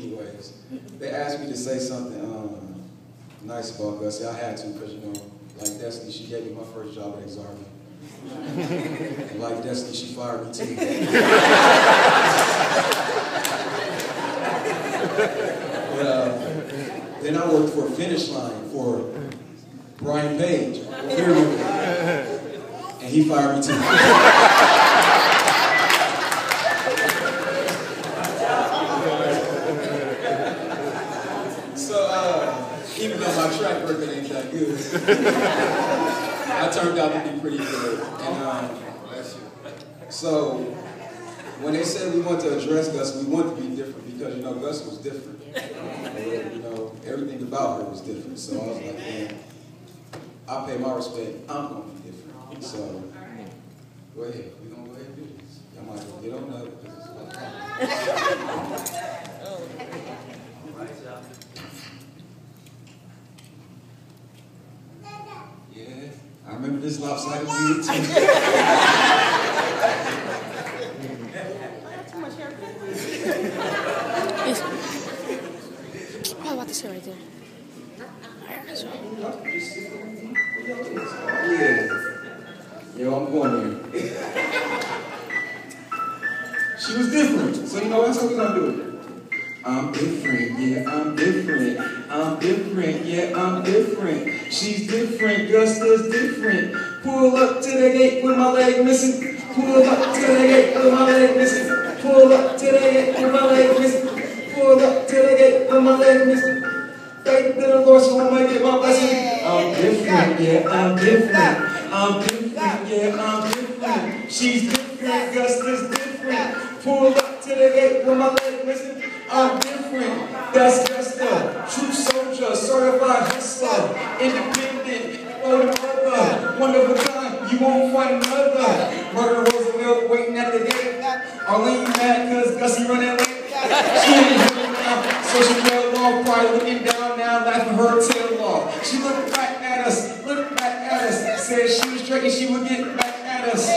Anyways, they asked me to say something nice about Gussie. I had to because, you know, like Destiny, she gave me my first job at Exarban. And like Destiny, she fired me too. But then I worked for Finish Line for Brian Page, and he fired me too. Even though my track record ain't that good, I turned out to be pretty good. And so when they said we want to address Gus, we want to be different because, you know, Gus was different. You know, everything about her was different. So I was like, man, I pay my respect. I'm going to be different. So go ahead. We're going to go ahead and do this. Y'all might as well get on that because it's about time. Yeah, I remember this lopsided view too. Too much hair. I'm about to sit right there. Yeah. Yo, I'm going there. She was different, so you know that's how we're gonna do it. I'm different, yeah, I'm different. I'm different, yeah, I'm different. She's different, Gusta's different. Pull up to the gate with my leg missing. Pull up to the gate with my leg missing. Pull up to the gate with my leg missing. Pull up to the gate with my leg missing. Faith in the Lord, so I might get my blessing. I'm different, yeah, I'm different. I'm different, yeah, I'm different. She's different, Gusta's different. Pull up to the gate with my leg missing. I'm different, that's Gusta. True soldier, certified hustler. Independent, older mother. One of a kind, you won't find another. Murder Roosevelt waiting at the gate. Arlene mad cause Gussie running late. She ain't here now, so she fell off. Probably looking down now, laughing her tail off. She looked back at us, said she was straight and she would get back at us.